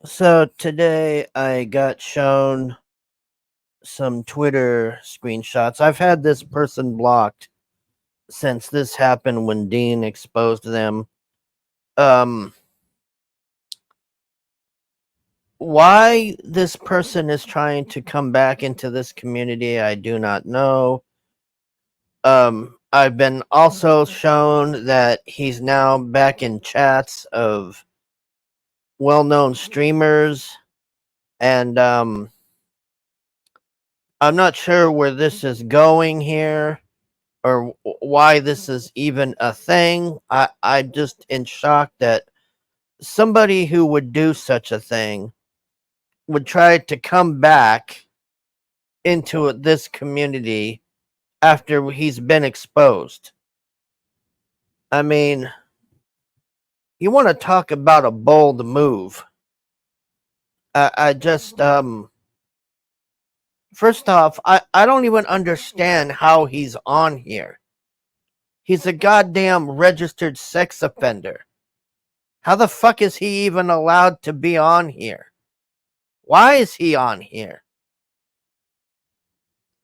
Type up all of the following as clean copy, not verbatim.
So today I got shown some Twitter screenshots. I've had this person blocked since this happened when Dean exposed them. Um why this person is trying to come back into this community, I do not know. I've been also shown that he's now back in chats of well-known streamers and I'm not sure where this is going here or why this is even a thing. I'm just in shock that somebody who would do such a thing would try to come back into this community after he's been exposed. I mean, you want to talk about a bold move. I just first off, I don't even understand how he's on here. He's a goddamn registered sex offender. How the fuck is he even allowed to be on here? Why is he on here?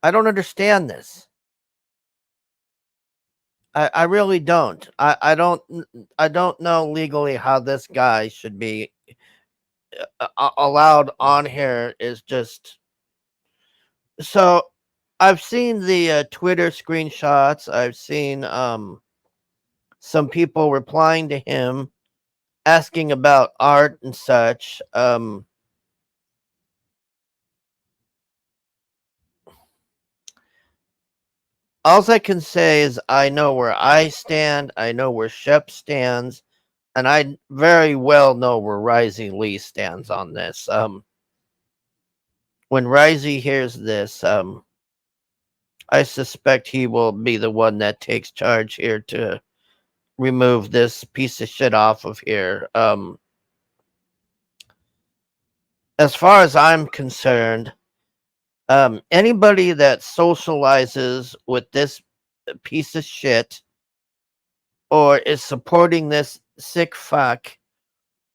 I don't understand this. I really don't. I don't know legally how this guy should be allowed on here. Is just so. I've seen the Twitter screenshots. I've seen some people replying to him asking about art and such. All I can say is I know where I stand. I know where Shep stands, and I very well know where Risey Lee stands on this. When Risey hears this, I suspect he will be the one that takes charge here to remove this piece of shit off of here. As far as I'm concerned, anybody that socializes with this piece of shit or is supporting this sick fuck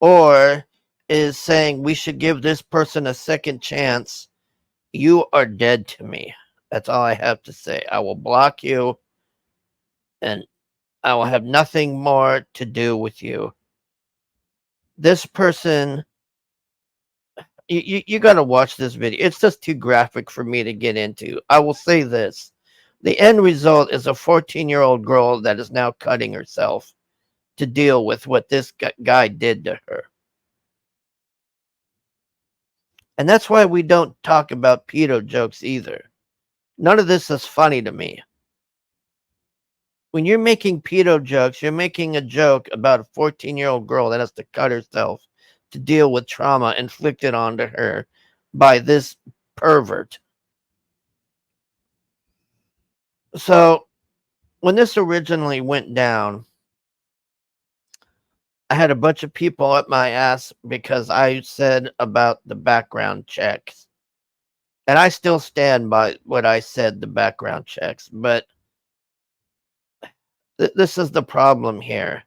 or is saying we should give this person a second chance, you are dead to me. That's all I have to say. I will block you and I will have nothing more to do with you. This person, you got to watch this video. It's just too graphic for me to get into. I will say this. The end result is a 14-year-old girl that is now cutting herself to deal with what this guy did to her. And that's why we don't talk about pedo jokes either. None of this is funny to me. When you're making pedo jokes, you're making a joke about a 14-year-old girl that has to cut herself to deal with trauma inflicted onto her by this pervert. So, when this originally went down, I had a bunch of people up my ass because I said about the background checks. And I still stand by what I said, the background checks. But this is the problem here.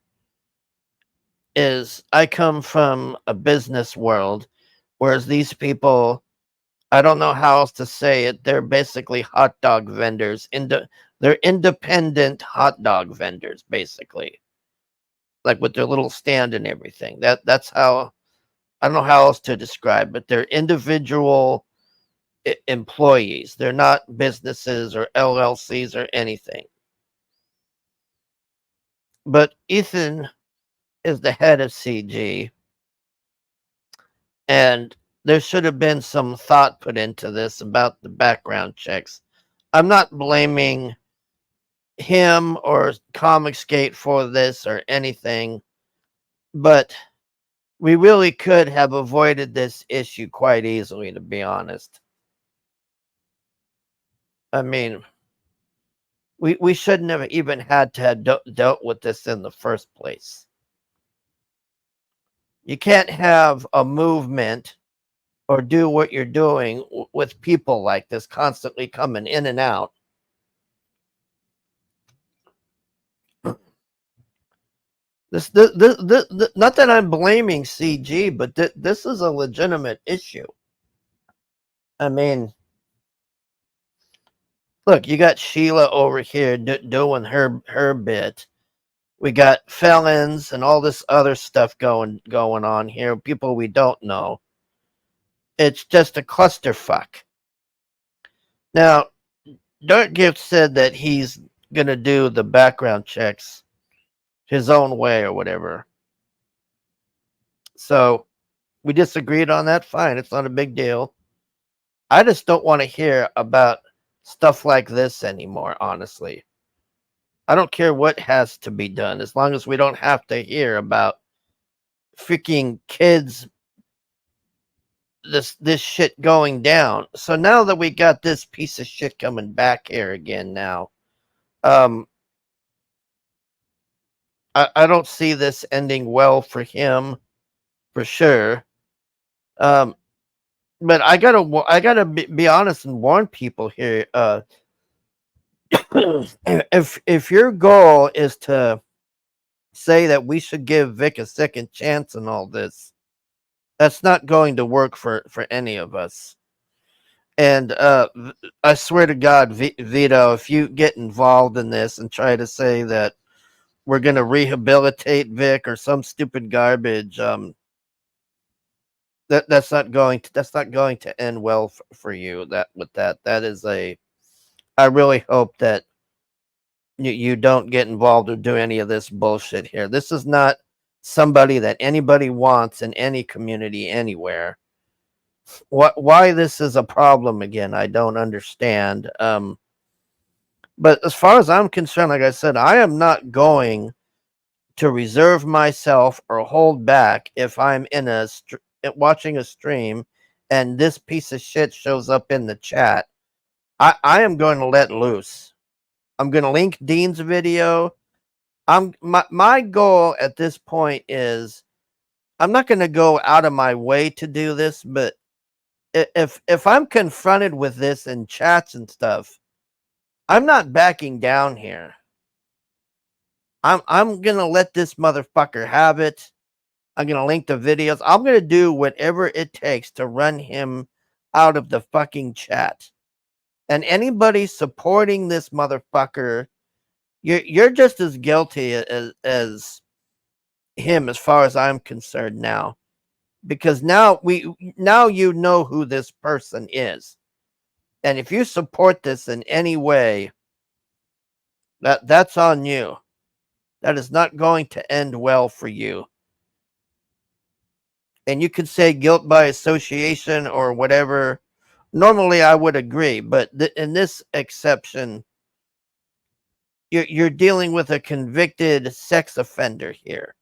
Is I come from a business world, whereas these people, I don't know how else to say it. They're basically hot dog vendors. They're independent hot dog vendors, basically, like with their little stand and everything. That's how I don't know how else to describe, but they're individual employees. They're not businesses or LLCs or anything. But Ethan is the head of CG, and there should have been some thought put into this about the background checks. I'm not blaming him or Comicsgate for this or anything, but we really could have avoided this issue quite easily, to be honest. I mean, we shouldn't have even had to have dealt with this in the first place. You can't have a movement or do what you're doing with people like this constantly coming in and out. Not that I'm blaming CG, but this is a legitimate issue. I mean, look, you got Sheila over here doing her bit. We got felons and all this other stuff going on here. People we don't know. It's just a clusterfuck. Now, Dark Gift said that he's gonna do the background checks his own way or whatever. So we disagreed on that. Fine, it's not a big deal. I just don't want to hear about stuff like this anymore, honestly. I don't care what has to be done as long as we don't have to hear about freaking kids this shit going down. So now that we got this piece of shit coming back here again now, I don't see this ending well for him for sure. But I gotta be honest and warn people here. If your goal is to say that we should give Vic a second chance and all this, that's not going to work for any of us. And I swear to God, Vito, if you get involved in this and try to say that we're going to rehabilitate Vic or some stupid garbage, that's not going to end well for you. That is a. I really hope that you don't get involved or do any of this bullshit here. This is not somebody that anybody wants in any community anywhere. Why this is a problem again, I don't understand. But as far as I'm concerned, like I said, I am not going to reserve myself or hold back if I'm in watching a stream and this piece of shit shows up in the chat. I am going to let loose. I'm going to link Dean's video. My goal at this point is I'm not going to go out of my way to do this, but if I'm confronted with this in chats and stuff, I'm not backing down here. I'm gonna let this motherfucker have it. I'm gonna link the videos. I'm gonna do whatever it takes to run him out of the fucking chat. And anybody supporting this motherfucker, you're just as guilty as him as far as I'm concerned now. Because now you know who this person is. And if you support this in any way, that's on you. That is not going to end well for you. And you could say guilt by association or whatever. Normally, I would agree, but in this exception, you're dealing with a convicted sex offender here.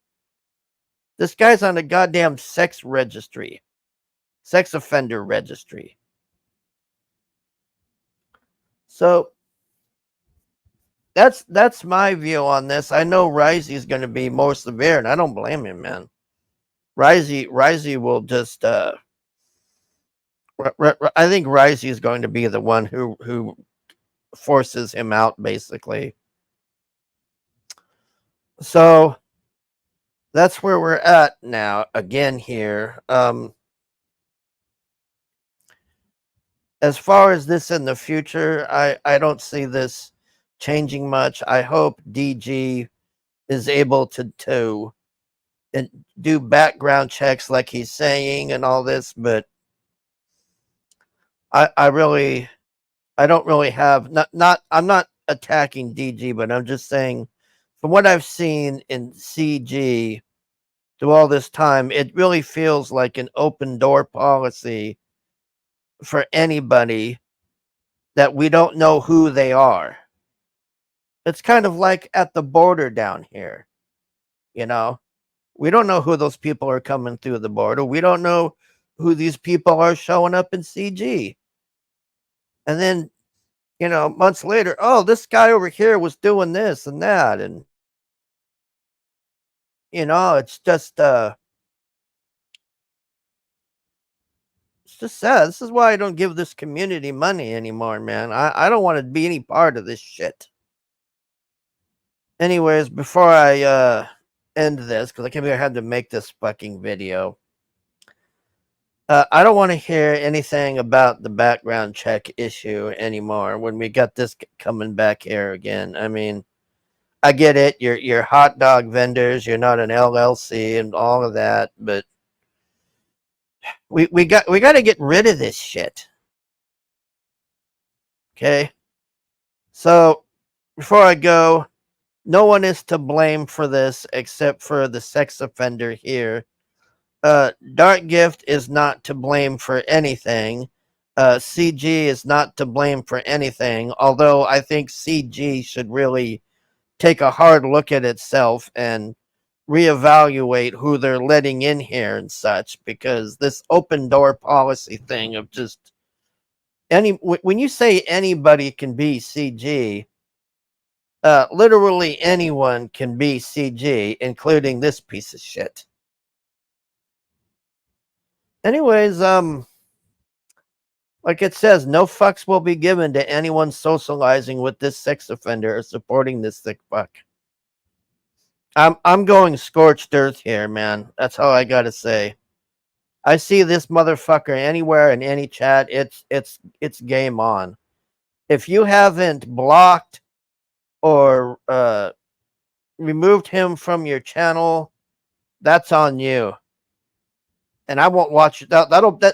This guy's on a goddamn sex offender registry. So that's my view on this. I know Risey is going to be more severe, and I don't blame him, man. Risey will just. I think Risey is going to be the one who forces him out, basically. So that's where we're at now. Again, here. As far as this in the future, I don't see this changing much. I hope DG is able to do background checks like he's saying and all this, but I don't really have not I'm not attacking DG, but I'm just saying from what I've seen in CG through all this time, it really feels like an open door policy for anybody that we don't know who they are. It's kind of like at the border down here, you know. We don't know who those people are coming through the border. We don't know who these people are showing up in CG. And then, months later, oh, this guy over here was doing this and that. And, it's just sad. This is why I don't give this community money anymore, man. I don't want to be any part of this shit. Anyways, before I end this because I can't believe I had to make this fucking video. I don't want to hear anything about the background check issue anymore when we got this coming back here again. I mean, I get it. You're hot dog vendors. You're not an LLC and all of that, but we got to get rid of this shit. Okay. So before I go, no one is to blame for this except for the sex offender here. Dark Gift is not to blame for anything. CG is not to blame for anything, although I think CG should really take a hard look at itself and reevaluate who they're letting in here and such, because this open door policy thing of just when you say anybody can be CG, literally anyone can be CG, including this piece of shit. Anyways, like it says, no fucks will be given to anyone socializing with this sex offender or supporting this sick fuck. I'm going scorched earth here, man. That's all I gotta say. I see this motherfucker anywhere in any chat, it's game on. If you haven't blocked or removed him from your channel, that's on you. And I won't watch that.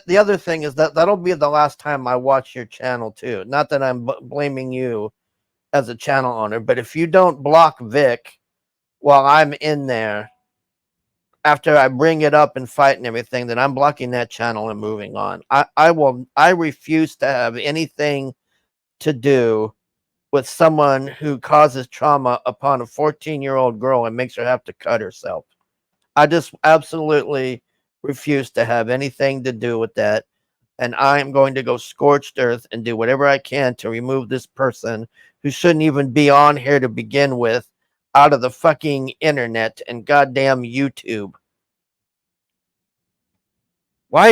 The other thing is that'll be the last time I watch your channel too. Not that I'm blaming you as a channel owner, but if you don't block Vic while I'm in there after I bring it up and fight and everything, then I'm blocking that channel and moving on. I refuse to have anything to do with someone who causes trauma upon a 14-year-old girl and makes her have to cut herself. I just absolutely refuse to have anything to do with that. And I am going to go scorched earth and do whatever I can to remove this person who shouldn't even be on here to begin with out of the fucking internet and goddamn YouTube. Why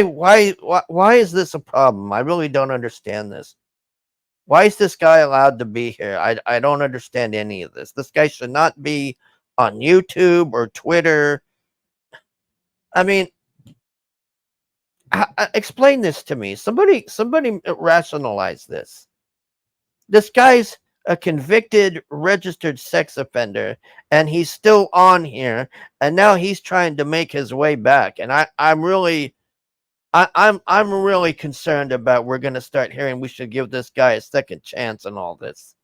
is this a problem? I really don't understand this. Why is this guy allowed to be here? I don't understand any of this. This guy should not be on YouTube or Twitter. I mean, explain this to me. Somebody rationalize this. This guy's a convicted registered sex offender and he's still on here, and now he's trying to make his way back, and I'm really concerned about we're going to start hearing we should give this guy a second chance and all this,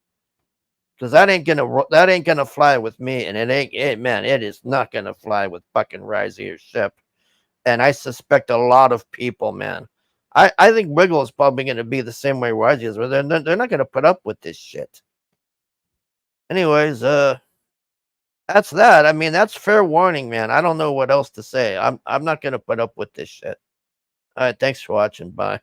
because that ain't gonna fly with me, and it is not gonna fly with fucking Rise Your Ship. And I suspect a lot of people, man. I think Wiggle is probably going to be the same way Rise is, where they're not going to put up with this shit. Anyways, that's that. I mean, that's fair warning, man. I don't know what else to say. I'm not going to put up with this shit. All right, thanks for watching. Bye.